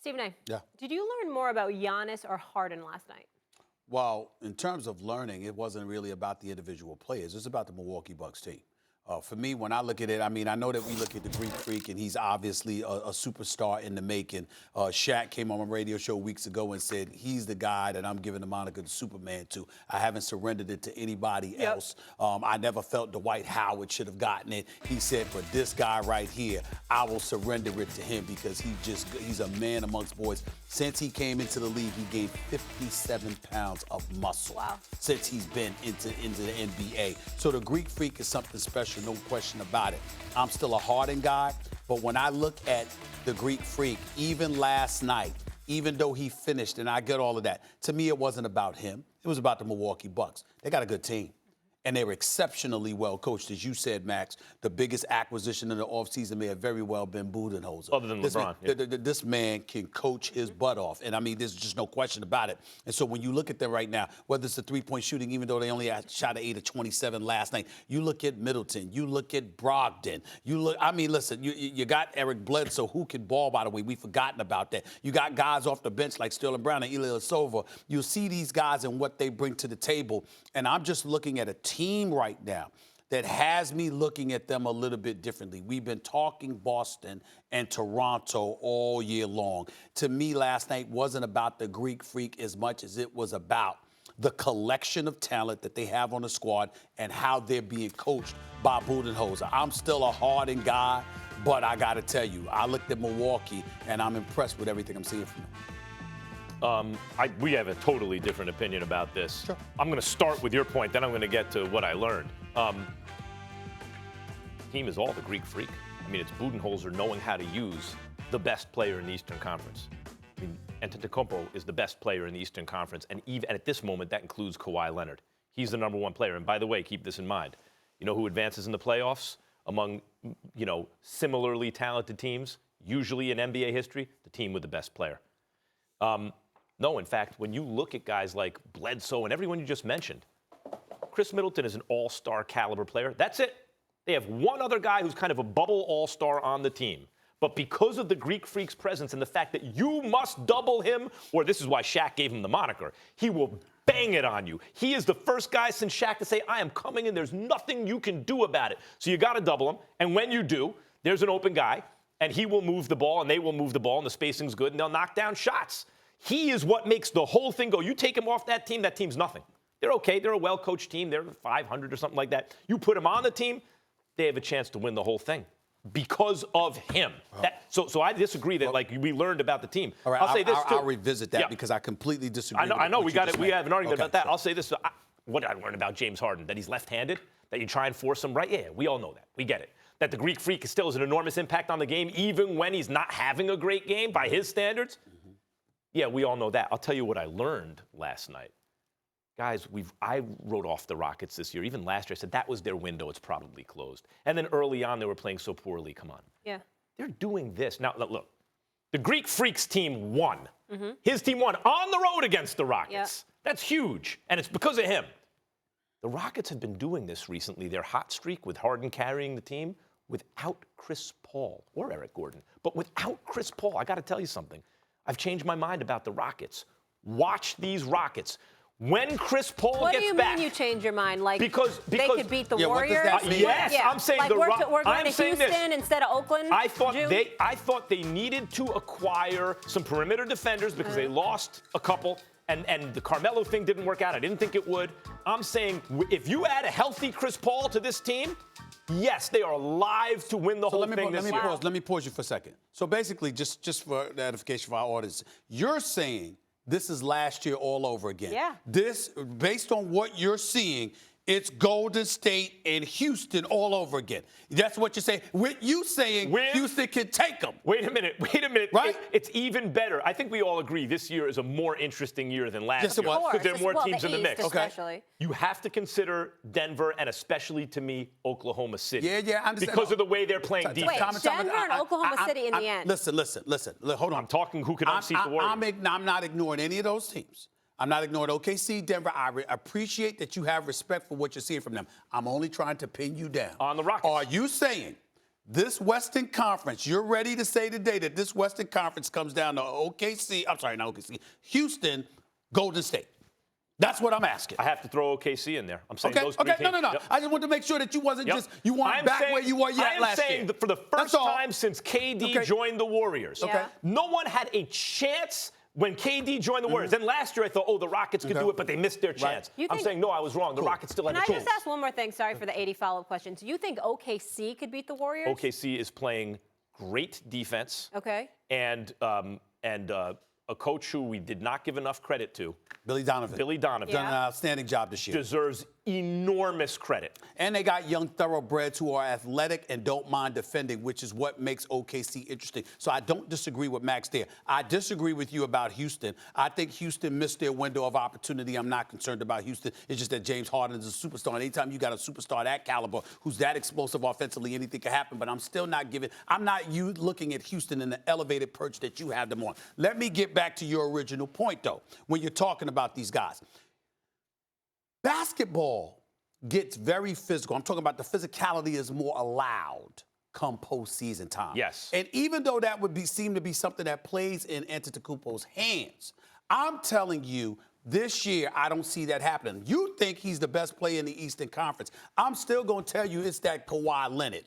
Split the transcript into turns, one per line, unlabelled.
Stephen A.
Yeah.
Did you learn more about Giannis or Harden last night?
Well, in terms of learning, it wasn't really about the individual players. It's about the Milwaukee Bucks team. For me, when I look at it, I mean, I know that we look at the Greek Freak, and he's obviously a superstar in the making. Shaq came on my radio show weeks ago and said he's the guy that I'm giving the moniker the Superman to. I haven't surrendered it to anybody else. I never felt Dwight Howard should have gotten it. He said, for this guy right here, I will surrender it to him because he's a man amongst boys. Since he came into the league, he gained 57 pounds of muscle.
Wow.
Since he's been into the NBA. So the Greek Freak is something special, no question about it. I'm still a Harden guy, but when I look at the Greek Freak, even last night, even though he finished, and I get all of that, to me it wasn't about him. It was about the Milwaukee Bucks. They got a good team. And they were exceptionally well coached. As you said, Max, the biggest acquisition in the offseason may have very well been Budenholzer.
Other than LeBron.
This man can coach his butt off. And, I mean, there's just no question about it. And so when you look at them right now, whether it's the three-point shooting, even though they only shot an 8 of 27 last night, you look at Middleton, you look at Brogdon, listen, you got Eric Bledsoe, who can ball, by the way. We've forgotten about that. You got guys off the bench like Sterling Brown and Ilyasova. You see these guys and what they bring to the table. And I'm just looking at a team right now that has me looking at them a little bit differently. We've been talking Boston and Toronto all year long. To me, last night wasn't about the Greek Freak as much as it was about the collection of talent that they have on the squad and how they're being coached by Budenholzer. I'm still a Harden guy, but I got to tell you, I looked at Milwaukee, and I'm impressed with everything I'm seeing from them.
We have a totally different opinion about this.
Sure.
I'm going to start with your point, then I'm going to get to what I learned. Team is all the Greek Freak. I mean, it's Budenholzer knowing how to use the best player in the Eastern Conference. I mean, Antetokounmpo is the best player in the Eastern Conference, and even at this moment, that includes Kawhi Leonard. He's the number one player. And by the way, keep this in mind. You know who advances in the playoffs among, similarly talented teams, usually in NBA history? The team with the best player. No, in fact, when you look at guys like Bledsoe and everyone you just mentioned, Chris Middleton is an all-star caliber player. That's it. They have one other guy who's kind of a bubble all-star on the team. But because of the Greek Freak's presence and the fact that you must double him, or this is why Shaq gave him the moniker, he will bang it on you. He is the first guy since Shaq to say, I am coming in, there's nothing you can do about it. So you got to double him. And when you do, there's an open guy, and he will move the ball, and they will move the ball, and the spacing's good, and they'll knock down shots. He is what makes the whole thing go. You take him off that team's nothing. They're okay. They're a well-coached team. They're 500 or something like that. You put him on the team, they have a chance to win the whole thing because of him. So I disagree that, we learned about the team.
All right,
I'll say this, too.
I'll revisit that because I completely disagree.
I know. We have an argument about that.
Sure.
I'll say this. What did I learn about James Harden? That he's left-handed? That you try and force him right? Yeah, we all know that. We get it. That the Greek Freak still has an enormous impact on the game, even when he's not having a great game by his standards. Yeah, we all know that. I'll tell you what I learned last night. Guys, I wrote off the Rockets this year. Even last year, I said that was their window. It's probably closed. And then early on, they were playing so poorly. Come on.
Yeah.
They're doing this. Now, look. The Greek Freak's team won. His team won on the road against the Rockets.
Yeah.
That's huge. And it's because of him. The Rockets have been doing this recently. Their hot streak with Harden carrying the team without Chris Paul or Eric Gordon. But without Chris Paul, I got to tell you something. I've changed my mind about the Rockets. Watch these Rockets. When Chris Paul gets back.
What do you mean you change your mind?
Because
they could beat the Warriors?
What does that mean?
Yes,
yeah.
I'm saying
we're going to Houston
this.
instead of Oakland.
I thought they needed to acquire some perimeter defenders because they lost a couple. And the Carmelo thing didn't work out. I didn't think it would. I'm saying if you add a healthy Chris Paul to this team, yes, they are live to win the whole thing this year.
Let me pause you for a second. So basically, just for the edification of our audience, you're saying this is last year all over again.
Yeah.
This, based on what you're seeing, it's Golden State and Houston all over again. That's what you're saying. With you saying Houston can take them.
Wait a minute.
Right?
It's even better. I think we all agree this year is a more interesting year than last year.
Because
there are more teams in the mix.
Especially.
You have to consider Denver and especially, to me, Oklahoma City.
Yeah, I understand.
Because of the way they're playing defense.
Wait, Denver and Oklahoma City in the end.
Listen. Hold on.
I'm talking who can unseat the Warriors.
I'm not ignoring any of those teams. I'm not ignoring OKC, Denver. I appreciate that you have respect for what you're seeing from them. I'm only trying to pin you down.
On the Rockets.
Are you saying This Western Conference, you're ready to say today that this Western Conference comes down to OKC, I'm sorry, not OKC, Houston, Golden State. That's what I'm asking.
I have to throw OKC in there. I'm saying
Okay,
those three teams.
no.
Yep.
I just want to make sure that you wasn't
Yep.
just, you weren't back where you were yet last year.
I am saying that for the first time since KD joined the Warriors,
Okay.
no one had a chance when KD joined the Warriors. Then last year I thought, the Rockets could do it, but they missed their chance.
You
I'm
think-
saying, no, I was wrong. The Rockets still had
Can
a
I
chance.
just ask one more thing? Sorry for the 80 follow-up questions. Do you think OKC could beat the Warriors?
OKC is playing great defense.
Okay.
And a coach who we did not give enough credit to,
Billy Donovan.
Done
Done an outstanding job this year.
deserves enormous credit.
And they got young thoroughbreds who are athletic and don't mind defending, which is what makes OKC interesting. So I don't disagree with Max there. I disagree with you about Houston. I think Houston missed their window of opportunity. I'm not concerned about Houston. It's just that James Harden is a superstar. And anytime you got a superstar that caliber who's that explosive offensively, anything can happen. But I'm still not looking at Houston in the elevated perch that you have them on. Let me get back to your original point, though, when you're talking about these guys. Basketball gets very physical. I'm talking about the physicality is more allowed come postseason time.
Yes.
And even though that would seem to be something that plays in Antetokounmpo's hands, I'm telling you, this year, I don't see that happening. You think he's the best player in the Eastern Conference. I'm still going to tell you it's that Kawhi Leonard.